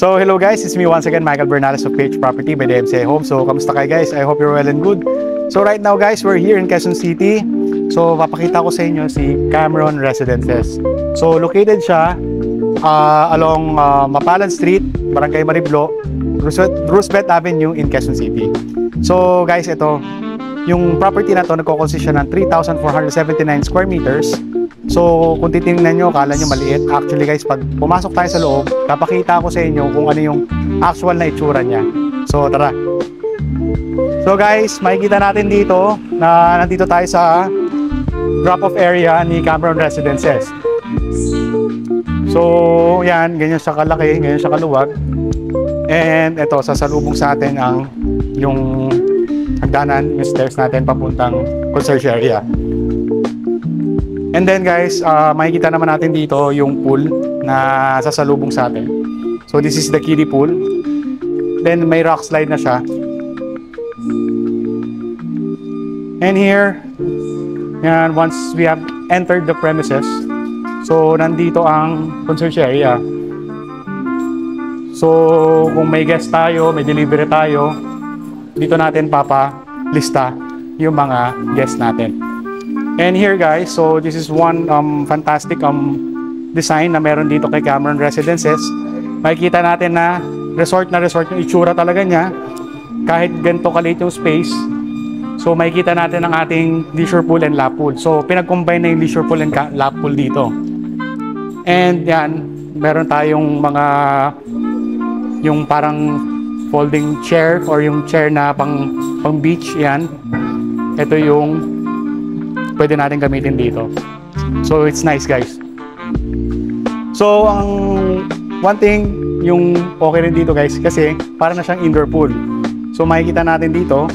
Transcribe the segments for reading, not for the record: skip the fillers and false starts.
So hello guys, it's me once again, Michael Bernales of PH Property by DMCI Home. So kamusta kayo guys? I hope you're well and good. So right now guys, we're here in Quezon City. So papakita ko sa inyo si Cameron Residences. So located siya along Mapalad Street, Barangay Mariblo, Roosevelt Avenue in Quezon City. So guys, ito yung property na to, nagko-consist siya ng 3,479 square meters. So kung titingnan nyo, kala nyo maliit. Actually guys, pag pumasok tayo sa loob, papakita ko sa inyo kung ano yung actual na itsura niya. So tara. So guys, makikita natin dito na nandito tayo sa drop-off area ni Cameron Residences. So yan, ganyan siya kalaki, ganyan siya kaluwag. And ito, sasalubong sa atin ang yung hagdanan, yung stairs natin papuntang concierge area. And then guys, makikita naman natin dito yung pool na sasalubong sa atin. So this is the kiddie pool. Then may rock slide na siya. And here, yan, once we have entered the premises, so nandito ang concierge area. So kung may guest tayo, may delivery tayo, dito natin papalista yung mga guests natin. And here guys, so this is one fantastic design na meron dito kay Cameron Residences. Makikita natin na resort yung itsura talaga niya. Kahit ganito kaliit yung space, so makikita natin ang ating leisure pool and lap pool. So pinag-combine na yung leisure pool and lap pool dito. And yan, meron tayong mga yung parang folding chair or yung chair na pang beach, yan. Ito yung pwede natin gamitin dito. So it's nice guys. So ang one thing yung okay rin dito guys, kasi para na siyang indoor pool. So makikita natin dito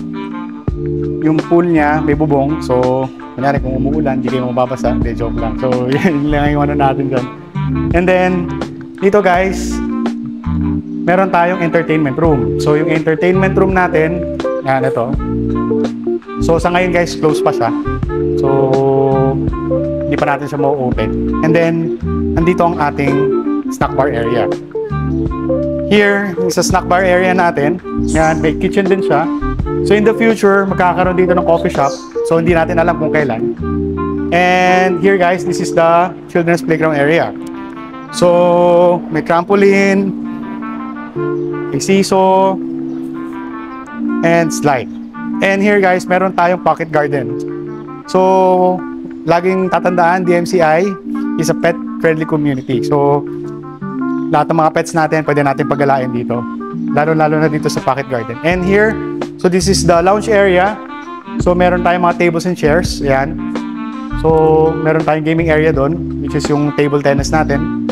yung pool niya may bubong. So kunyari kung umuulan, hindi kayo mababasa. Hindi, joke lang. So yun lang yung ano natin dyan. And then dito guys, meron tayong entertainment room. So yung entertainment room natin, yan ito. So sa ngayon guys, close pa siya. So hindi pa natin siya ma-open. And then nandito ang ating snack bar area. Here, sa snack bar area natin, yan, may kitchen din siya. So in the future, magkakaroon dito ng coffee shop. So hindi natin alam kung kailan. And here guys, this is the children's playground area. So may trampoline, may seesaw, and slide. And here guys, meron tayong pocket garden. So laging tatandaan, DMCI is a pet-friendly community. So lahat ng mga pets natin, pwede natin paggalain dito. Lalo-lalo na dito sa pocket garden. And here, so this is the lounge area. So meron tayong mga tables and chairs. Ayan. So meron tayong gaming area doon, which is yung table tennis natin.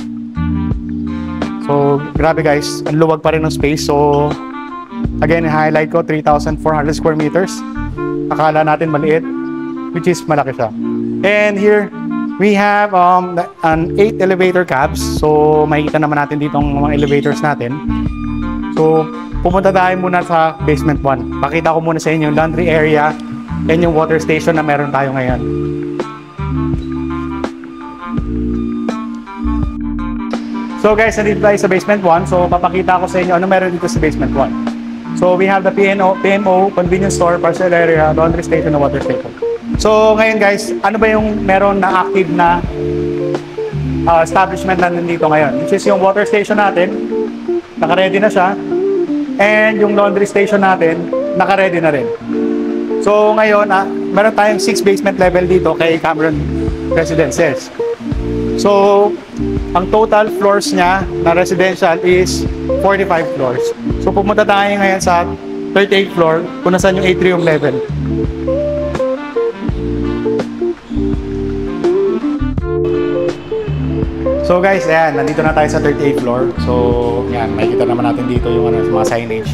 So grabe guys, ang luwag pa rin ng space. So again, highlight ko 3,400 square meters. Akala natin maliit, which is malaki siya. And here we have an 8 elevator cabs. So makikita naman natin dito ang mga elevators natin. So pumunta tayo muna sa basement 1. Pakita ko muna sa inyo yung laundry area and yung water station na meron tayo ngayon. So guys, nandito tayo sa basement 1. So papakita ko sa inyo ano meron dito sa basement 1. So we have the PMO, convenience store, parcel area, laundry station, and water station. So ngayon guys, ano ba yung meron na active na establishment na nandito ngayon? Which is yung water station natin, naka-ready na siya. And yung laundry station natin, naka-ready na rin. So ngayon, meron tayong 6 basement level dito kay Cameron Residences. So ang total floors niya na residential is 45 floors. So pumunta tayo ngayon sa 38th floor kung nasaan yung atrium level. So guys, ayan, nandito na tayo sa 38th floor. So yan, makikita naman natin dito yung mga signage.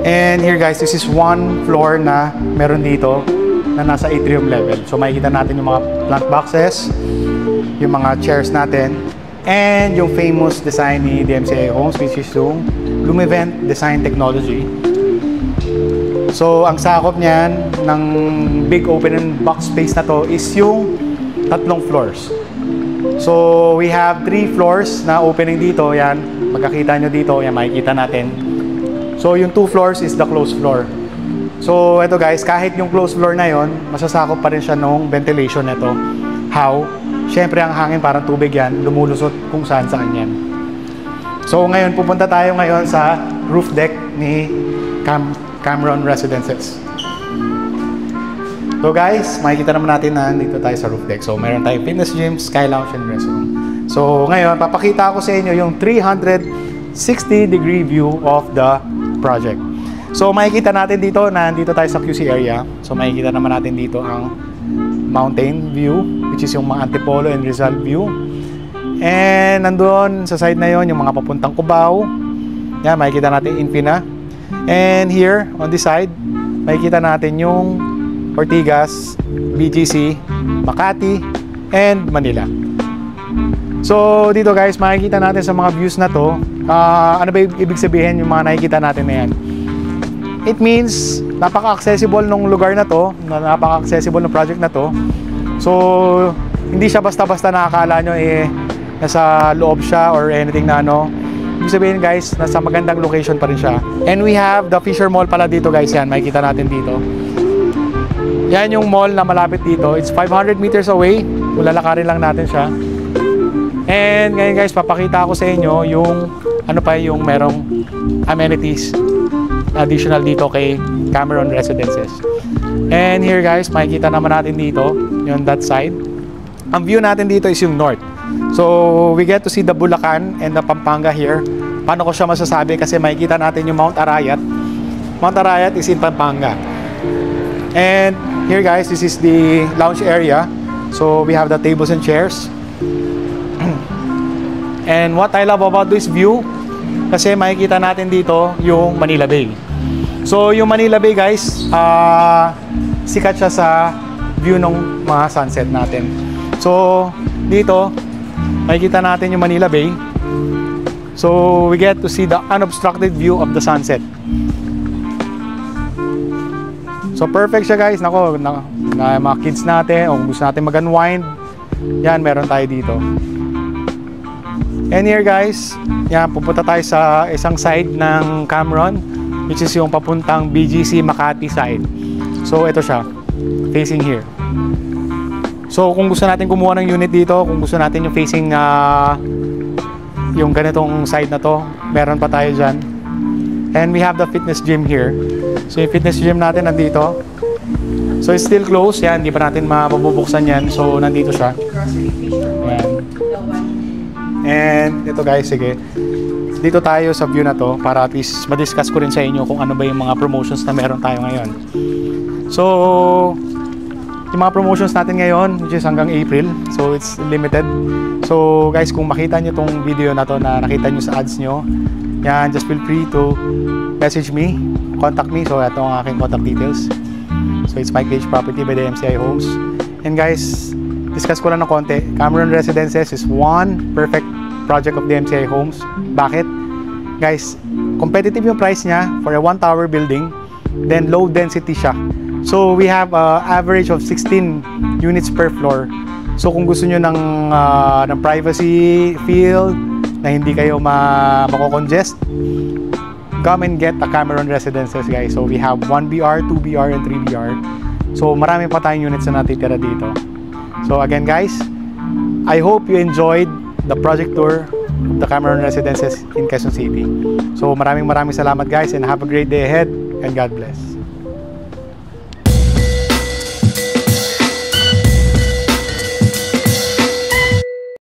And here guys, this is one floor na meron dito na nasa atrium level. So makikita natin yung mga plant boxes, yung mga chairs natin, and yung famous design ni DMCI Homes, which is yung Lumivent Design Technology. So ang sakop niyan ng big open and box space na to is yung 3 floors. So we have 3 floors na opening dito. Yan, magkakita nyo dito. Yan, makikita natin. So yung 2 floors is the closed floor. So ito guys, kahit yung closed floor na yon, masasakop pa rin siya nung ventilation nito. How? Siyempre ang hangin parang tubig yan, lumulusot kung saan yan. So ngayon, pupunta tayo ngayon sa roof deck ni Cameron Residences. So guys, makikita naman natin na dito tayo sa roof deck. So meron tayong fitness gym, sky lounge, and restroom. So ngayon, papakita ko sa inyo yung 360-degree view of the project. So makikita natin dito, nandito tayo sa QC area. So makikita naman natin dito ang mountain view, which is yung mga Antipolo and Rizal view. And nandun sa side na yon yung mga papuntang Cubao. Yan, makikita natin Infina. And here, on this side, makikita natin yung Ortigas, BGC, Makati, and Manila. So dito guys, makikita natin sa mga views na to, ano ba ibig sabihin yung mga nakikita natin na yan? It means napaka-accessible ng lugar na to, napaka-accessible ng project na to. So hindi siya basta-basta nakakala nyo nasa loob siya or anything na ano. Ibig sabihin guys, nasa magandang location pa rin siya. And we have the Fisher Mall pala dito guys, yan, makikita natin dito. Yan yung mall na malapit dito. It's 500 meters away. Lalakarin lang natin siya. And ngayon guys, papakita ko sa inyo yung ano pa yung merong amenities additional dito kay Cameron Residences. And here guys, makikita naman natin dito yung that side. Ang view natin dito is yung north. So we get to see the Bulacan and the Pampanga here. Paano ko siya masasabi? Kasi makikita natin yung Mount Arayat. Mount Arayat is in Pampanga. And here guys, this is the lounge area. So we have the tables and chairs. And what I love about this view, kasi makikita natin dito yung Manila Bay. So yung Manila Bay guys, sikat siya sa view ng mga sunset natin. So dito, makikita natin yung Manila Bay. So we get to see the unobstructed view of the sunset. So perfect siya guys, nako, na mga kids natin o gusto natin mag-unwind, yan, meron tayo dito. And here guys, yan, pupunta tayo sa isang side ng Cameron, which is yung papuntang BGC Makati side. So ito siya, facing here. So kung gusto natin kumuha ng unit dito, kung gusto natin yung facing yung ganitong side na to, meron pa tayo dyan. And we have the fitness gym here. So yung fitness gym natin nandito. So it's still closed. Yan, hindi pa natin mabubuksan yan. So nandito siya. Yan. And ito guys, sige. Dito tayo sa view na to para at least ma-discuss ko rin sa inyo kung ano ba yung mga promotions na meron tayo ngayon. So yung mga promotions natin ngayon, which is hanggang April. So it's limited. So guys, kung makita nyo tong video na to na nakita nyo sa ads nyo, yan, just feel free to message me, contact me. So ito ang aking contact details. So it's Mike Page Property by the MCI Homes. And guys, discuss ko lang ng konti. Cameron Residences is one perfect project of the MCI Homes. Bakit? Guys, competitive yung price niya for a 1-tower building, then low density siya. So we have average of 16 units per floor. So kung gusto nyo ng privacy feel, na hindi kayo mako-congest, come and get a Cameron Residences guys. So we have 1BR, 2BR, and 3BR. So marami pa tayong units na natitira dito. So again guys, I hope you enjoyed the project tour of the Cameron Residences in Quezon City. So maraming salamat guys, and have a great day ahead, and God bless.